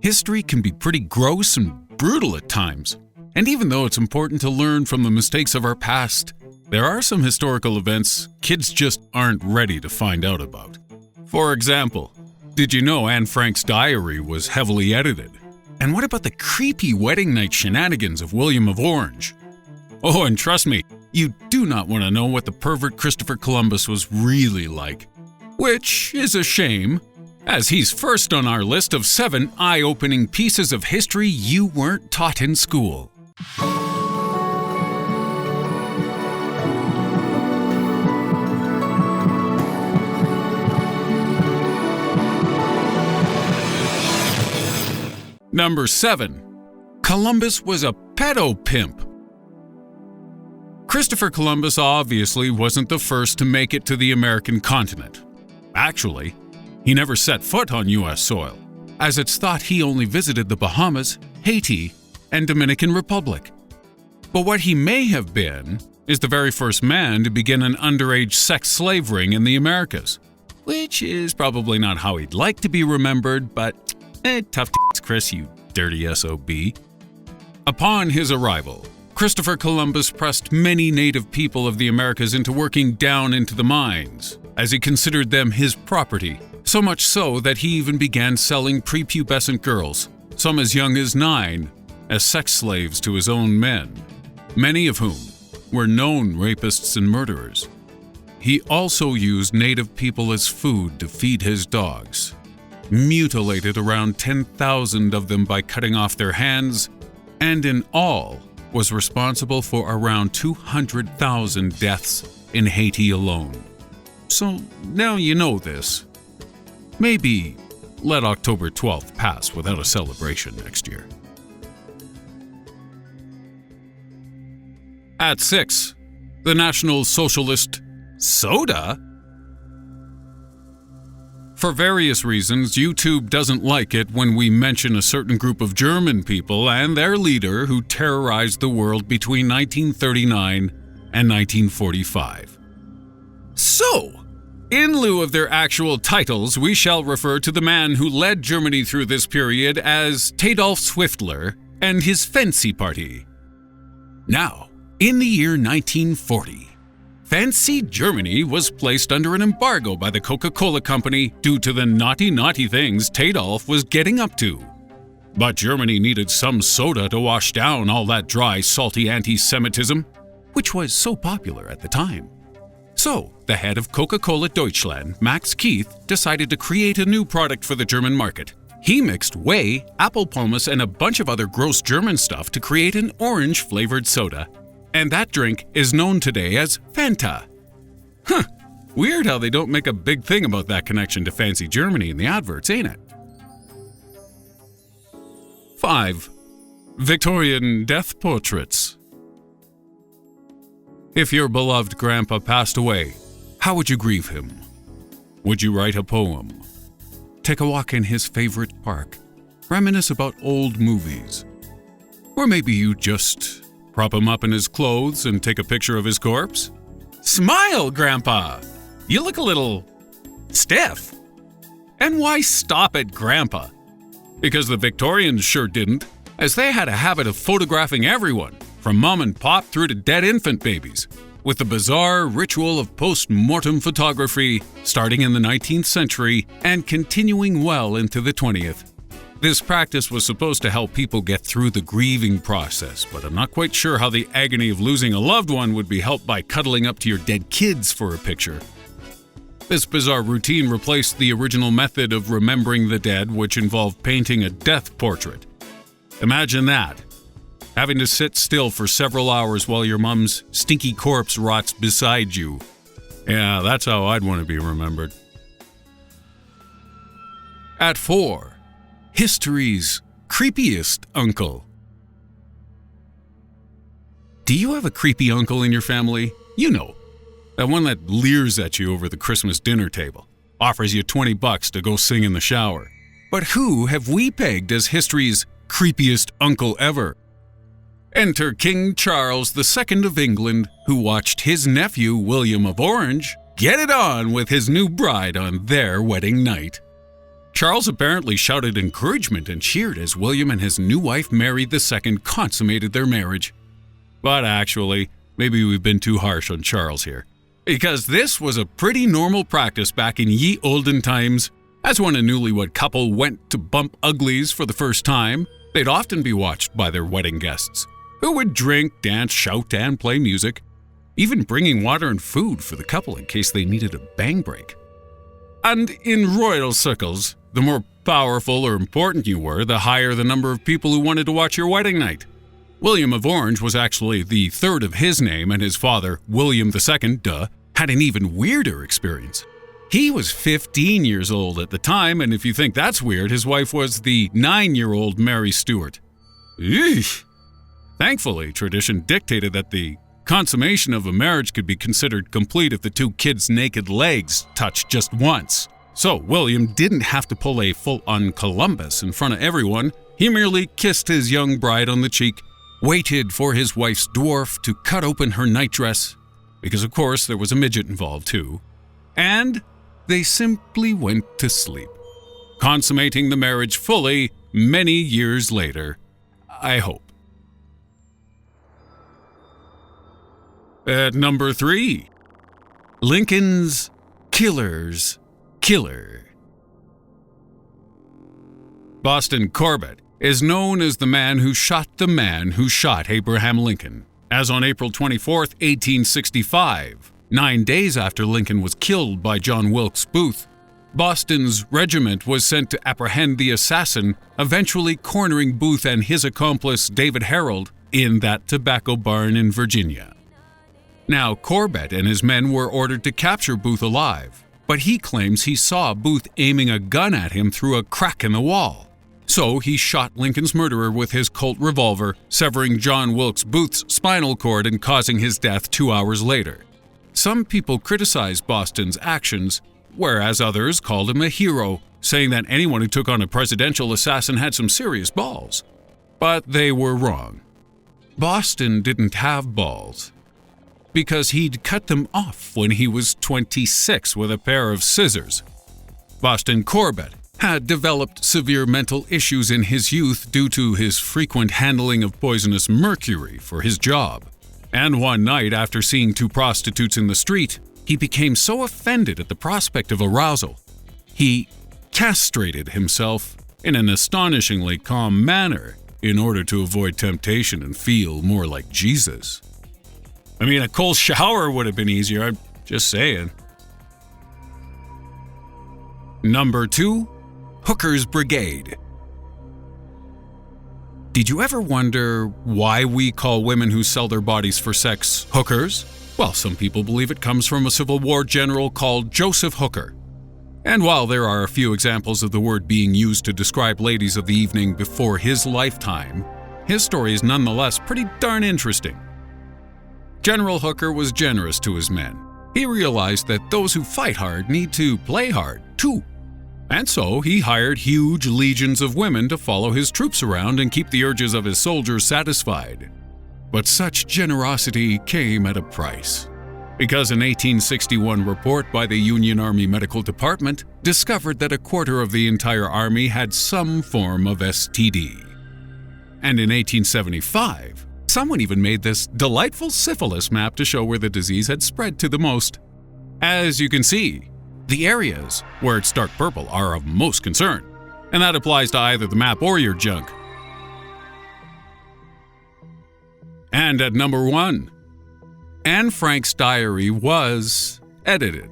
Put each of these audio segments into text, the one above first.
History can be pretty gross and brutal at times. And even though it's important to learn from the mistakes of our past, there are some historical events kids just aren't ready to find out about. For example, did you know Anne Frank's diary was heavily edited? And what about the creepy wedding night shenanigans of William of Orange? Oh, and trust me, you do not want to know what the pervert Christopher Columbus was really like. Which is a shame, as he's first on our list of 7 eye-opening pieces of history you weren't taught in school. Number 7. Columbus was a pedo-pimp. Christopher Columbus obviously wasn't the first to make it to the American continent. Actually, he never set foot on U.S. soil, as it's thought he only visited the Bahamas, Haiti, and Dominican Republic. But what he may have been is the very first man to begin an underage sex slave ring in the Americas, which is probably not how he'd like to be remembered, but tough Chris, you dirty SOB. Upon his arrival, Christopher Columbus pressed many native people of the Americas into working down into the mines, as he considered them his property, so much so that he even began selling prepubescent girls, some as young as 9, as sex slaves to his own men, many of whom were known rapists and murderers. He also used native people as food to feed his dogs, mutilated around 10,000 of them by cutting off their hands, and in all was responsible for around 200,000 deaths in Haiti alone. So now you know this. Maybe let October 12th pass without a celebration next year. At 6, the National Socialist soda? For various reasons, YouTube doesn't like it when we mention a certain group of German people and their leader who terrorized the world between 1939 and 1945. So, in lieu of their actual titles, we shall refer to the man who led Germany through this period as Adolf Swiftler and his Fancy Party. Now, in the year 1940, Fancy Germany was placed under an embargo by the Coca-Cola Company due to the naughty things Adolf was getting up to. But Germany needed some soda to wash down all that dry, salty anti-Semitism, which was so popular at the time. So, the head of Coca-Cola Deutschland, Max Keith, decided to create a new product for the German market. He mixed whey, apple pomace, and a bunch of other gross German stuff to create an orange-flavored soda. And that drink is known today as Fanta. Weird how they don't make a big thing about that connection to Fancy Germany in the adverts, ain't it? 5. Victorian death portraits. If your beloved grandpa passed away, how would you grieve him? Would you write a poem? Take a walk in his favorite park? Reminisce about old movies? Or maybe you just prop him up in his clothes and take a picture of his corpse? Smile, Grandpa! You look a little stiff. And why stop at Grandpa? Because the Victorians sure didn't, as they had a habit of photographing everyone, from mom and pop through to dead infant babies, with the bizarre ritual of post-mortem photography starting in the 19th century and continuing well into the 20th. This practice was supposed to help people get through the grieving process, but I'm not quite sure how the agony of losing a loved one would be helped by cuddling up to your dead kids for a picture. This bizarre routine replaced the original method of remembering the dead, which involved painting a death portrait. Imagine that, having to sit still for several hours while your mom's stinky corpse rots beside you. Yeah, that's how I'd want to be remembered. At 4. History's creepiest uncle. Do you have a creepy uncle in your family? You know, that one that leers at you over the Christmas dinner table, offers you $20 to go sing in the shower. But who have we pegged as history's creepiest uncle ever? Enter King Charles II of England, who watched his nephew William of Orange get it on with his new bride on their wedding night. Charles apparently shouted encouragement and cheered as William and his new wife Mary II consummated their marriage. But actually, maybe we've been too harsh on Charles here, because this was a pretty normal practice back in ye olden times. As when a newlywed couple went to bump uglies for the first time, they'd often be watched by their wedding guests, who would drink, dance, shout, and play music, even bringing water and food for the couple in case they needed a bang break. And in royal circles, the more powerful or important you were, the higher the number of people who wanted to watch your wedding night. William of Orange was actually the third of his name, and his father, William II, had an even weirder experience. He was 15 years old at the time, and if you think that's weird, his wife was the 9-year-old Mary Stuart. Eesh. Thankfully, tradition dictated that the consummation of a marriage could be considered complete if the two kids' naked legs touched just once. So William didn't have to pull a full-on Columbus in front of everyone. He merely kissed his young bride on the cheek, waited for his wife's dwarf to cut open her nightdress, because of course there was a midget involved too, and they simply went to sleep, consummating the marriage fully many years later, I hope. At number 3, Lincoln's killer's killer. Boston Corbett is known as the man who shot Abraham Lincoln, as on April 24, 1865, 9 days after Lincoln was killed by John Wilkes Booth, Boston's regiment was sent to apprehend the assassin, eventually cornering Booth and his accomplice David Herold in that tobacco barn in Virginia. Now, Corbett and his men were ordered to capture Booth alive, but he claims he saw Booth aiming a gun at him through a crack in the wall. So he shot Lincoln's murderer with his Colt revolver, severing John Wilkes Booth's spinal cord and causing his death 2 hours later. Some people criticized Boston's actions, whereas others called him a hero, saying that anyone who took on a presidential assassin had some serious balls. But they were wrong. Boston didn't have balls, because he'd cut them off when he was 26 with a pair of scissors. Boston Corbett had developed severe mental issues in his youth due to his frequent handling of poisonous mercury for his job. And one night, after seeing 2 prostitutes in the street, he became so offended at the prospect of arousal, he castrated himself in an astonishingly calm manner in order to avoid temptation and feel more like Jesus. I mean, a cold shower would have been easier, I'm just saying. Number 2, Hooker's Brigade. Did you ever wonder why we call women who sell their bodies for sex hookers? Well, some people believe it comes from a Civil War general called Joseph Hooker. And while there are a few examples of the word being used to describe ladies of the evening before his lifetime, his story is nonetheless pretty darn interesting. General Hooker was generous to his men. He realized that those who fight hard need to play hard, too. And so he hired huge legions of women to follow his troops around and keep the urges of his soldiers satisfied. But such generosity came at a price, because an 1861 report by the Union Army Medical Department discovered that a quarter of the entire army had some form of STD. And in 1875, someone even made this delightful syphilis map to show where the disease had spread to the most. As you can see, the areas where it's dark purple are of most concern, and that applies to either the map or your junk. And at number 1, Anne Frank's diary was edited.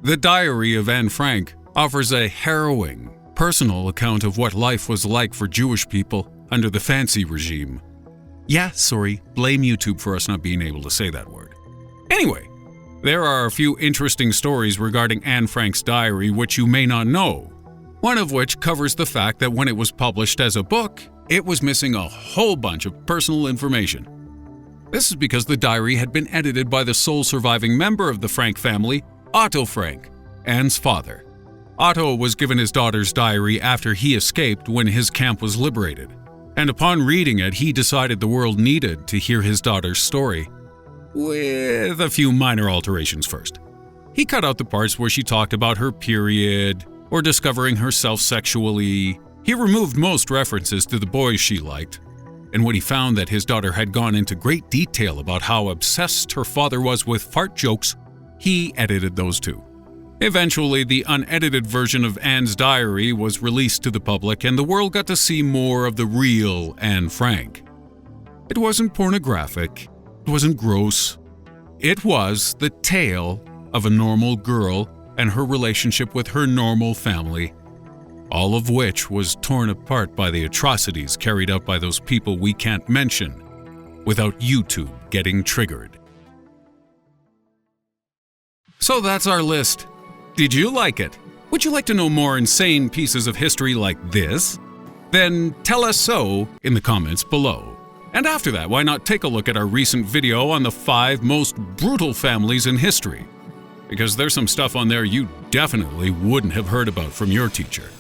The Diary of Anne Frank offers a harrowing, personal account of what life was like for Jewish people under the fancy regime. Yeah, sorry, blame YouTube for us not being able to say that word. Anyway, there are a few interesting stories regarding Anne Frank's diary which you may not know, one of which covers the fact that when it was published as a book, it was missing a whole bunch of personal information. This is because the diary had been edited by the sole surviving member of the Frank family, Otto Frank, Anne's father. Otto was given his daughter's diary after he escaped when his camp was liberated, and upon reading it, he decided the world needed to hear his daughter's story, with a few minor alterations first. He cut out the parts where she talked about her period or discovering herself sexually. He removed most references to the boys she liked. And when he found that his daughter had gone into great detail about how obsessed her father was with fart jokes, he edited those too. Eventually, the unedited version of Anne's diary was released to the public, and the world got to see more of the real Anne Frank. It wasn't pornographic. It wasn't gross. It was the tale of a normal girl and her relationship with her normal family, all of which was torn apart by the atrocities carried out by those people we can't mention without YouTube getting triggered. So that's our list. Did you like it? Would you like to know more insane pieces of history like this? Then tell us so in the comments below. And after that, why not take a look at our recent video on the 5 most brutal families in history? Because there's some stuff on there you definitely wouldn't have heard about from your teacher.